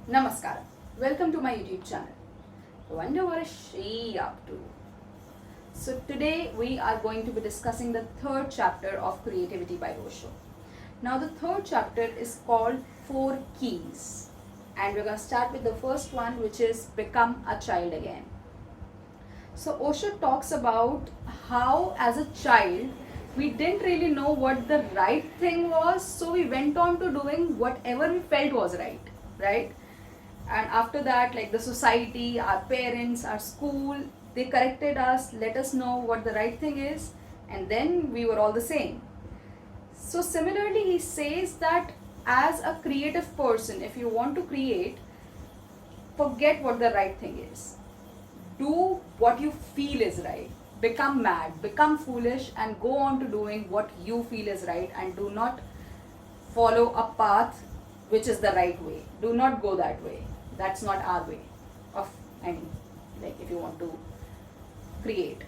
Namaskaram. Welcome to my YouTube channel. I wonder what is she up to? So today we are going to be discussing the third chapter of Creativity by Osho. Now the third chapter is called Four Keys, and we're going to start with the first one, which is Become a Child Again. So Osho talks about how as a child we didn't really know what the right thing was, so we went on to doing whatever we felt was right? And after that, like the society, our parents, our school, they corrected us, let us know what the right thing is, and then we were all the same. So similarly, he says that as a creative person, if you want to create, forget what the right thing is. Do what you feel is right. Become mad, become foolish, and go on to doing what you feel is right, and do not follow a path which is the right way. Do not go that way. That's not our way of, like if you want to create.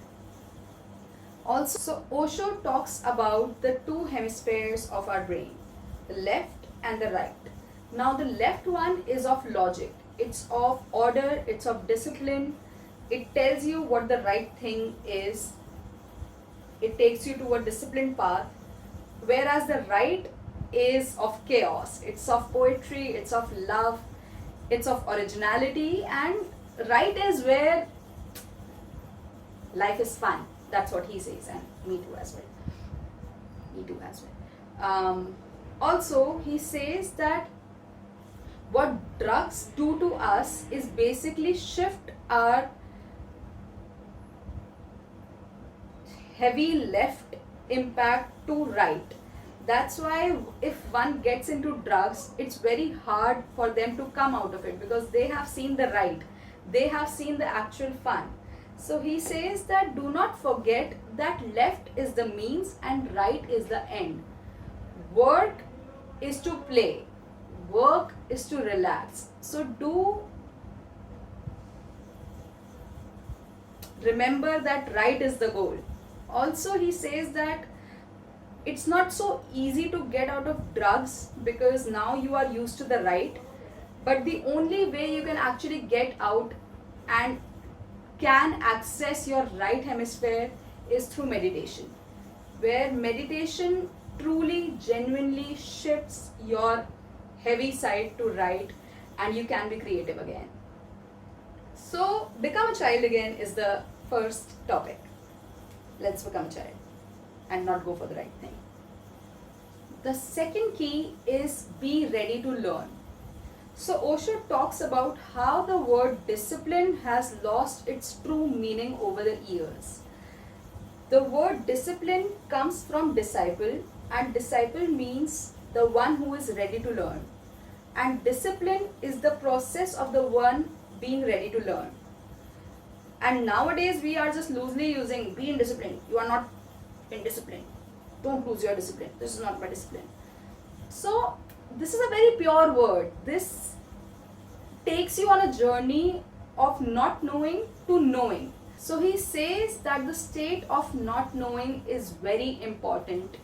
Also, Osho talks about the two hemispheres of our brain, the left and the right. Now, the left one is of logic, it's of order, it's of discipline, it tells you what the right thing is, it takes you to a disciplined path, whereas the right is of chaos, it's of poetry, it's of love, it's of originality, and right is where life is fun. That's what he says, and me too as well. Also, he says that what drugs do to us is basically shift our heavy left impact to right. That's why if one gets into drugs, it's very hard for them to come out of it, because they have seen the right, they have seen the actual fun. So he says that do not forget that left is the means and right is the end. Work is to play, work is to relax. So do remember that right is the goal. Also, he says that it's not so easy to get out of drugs because now you are used to the right, but the only way you can actually get out and can access your right hemisphere is through meditation, where meditation truly genuinely shifts your heavy side to right and you can be creative again. So become a child again is the first topic. Let's become a child and not go for the right thing. The second key is be ready to learn. So Osho talks about how the word discipline has lost its true meaning over the years. The word discipline comes from disciple, and disciple means the one who is ready to learn. And discipline is the process of the one being ready to learn. And nowadays we are just loosely using be in discipline. You are not in discipline. Don't lose your discipline. This is not my discipline. So this is a very pure word. This takes you on a journey of not knowing to knowing. So he says that the state of not knowing is very important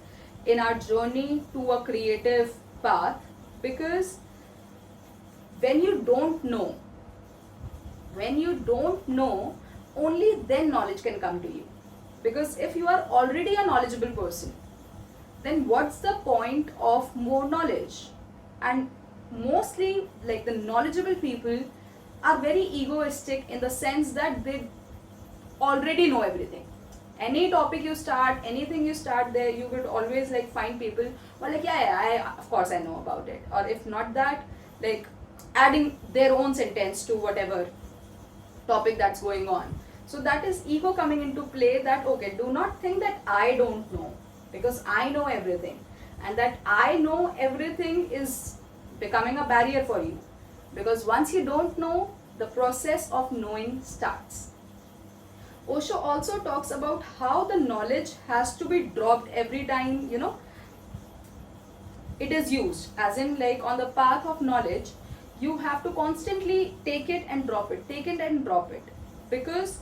in our journey to a creative path, because when you don't know, only then knowledge can come to you. Because if you are already a knowledgeable person, then what's the point of more knowledge? And mostly, like the knowledgeable people are very egoistic in the sense that they already know everything. Any topic you start, anything you start there, you could always like find people who are like, yeah, of course I know about it. Or if not that, like adding their own sentence to whatever topic that's going on. So that is ego coming into play, that okay, do not think that I don't know, because I know everything, and that I know everything is becoming a barrier for you, because once you don't know, the process of knowing starts. Osho also talks about how the knowledge has to be dropped every time, it is used, as in like on the path of knowledge, you have to constantly take it and drop it, because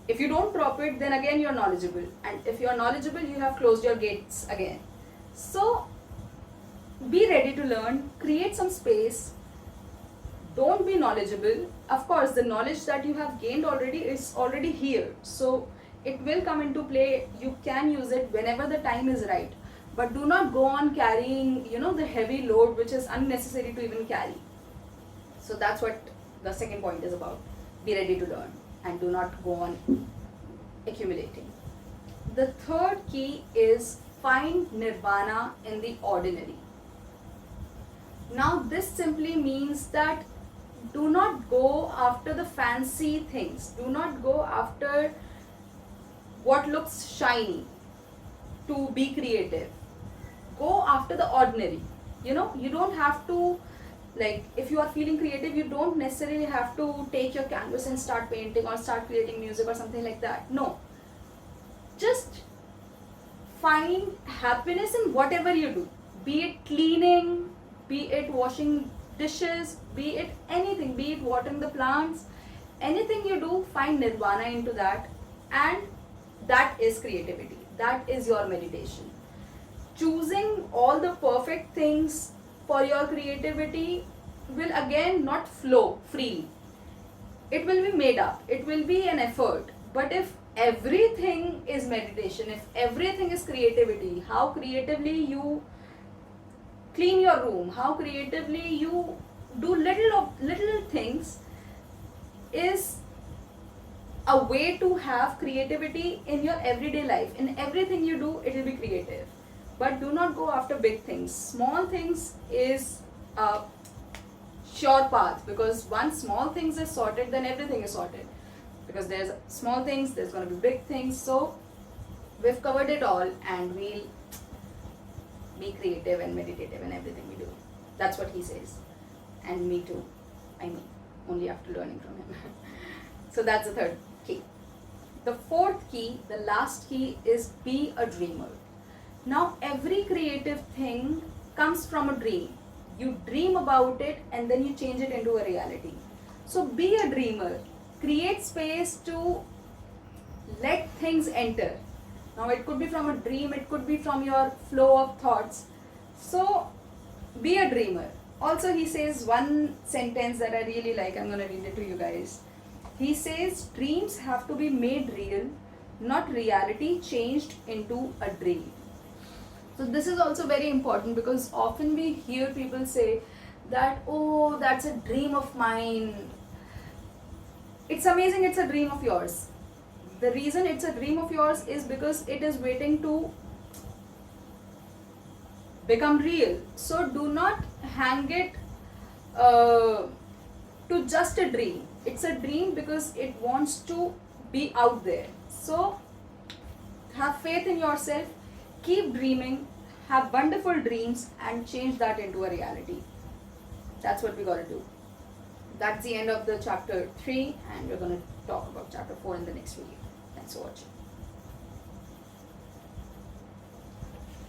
if you don't drop it, then again you're knowledgeable, and if you're knowledgeable, you have closed your gates again. So be ready to learn, create some space, don't be knowledgeable. Of course, the knowledge that you have gained already is already here, so it will come into play. You can use it whenever the time is right, but do not go on carrying, the heavy load which is unnecessary to even carry. So that's what the second point is about. Be ready to learn and do not go on accumulating. The third key is find nirvana in the ordinary. Now this simply means that do not go after the fancy things. Do not go after what looks shiny to be creative. Go after the ordinary. You don't have to, like, if you are feeling creative, you don't necessarily have to take your canvas and start painting or start creating music or something like that. No. Just find happiness in whatever you do. Be it cleaning, be it washing dishes, be it anything, be it watering the plants, anything you do, find nirvana into that, and that is creativity. That is your meditation. Choosing all the perfect things for your creativity will again not flow freely. It will be made up, it will be an effort. But if everything is meditation, if everything is creativity, how creatively you clean your room, how creatively you do little things is a way to have creativity in your everyday life. In everything you do, it will be creative. But do not go after big things. Small things is a sure path, because once small things is sorted, then everything is sorted. Because there's small things, there's going to be big things. So we've covered it all, and we'll be creative and meditative in everything we do. That's what he says. And me too. I mean, only after learning from him. So that's the third key. The fourth key, the last key, is be a dreamer. Now every creative thing comes from a dream. You dream about it and then you change it into a reality. So be a dreamer. Create space to let things enter. Now it could be from a dream, it could be from your flow of thoughts. So be a dreamer. Also he says one sentence that I really like. I'm going to read it to you guys. He says dreams have to be made real, not reality changed into a dream. So this is also very important, because often we hear people say that, oh, that's a dream of mine. It's amazing, it's a dream of yours. The reason it's a dream of yours is because it is waiting to become real. So do not hang it to just a dream. It's a dream because it wants to be out there. So have faith in yourself, keep dreaming, have wonderful dreams, and change that into a reality. That's what we got to do. That's the end of the chapter 3, and we're going to talk about chapter 4 in the next video. Thanks for watching.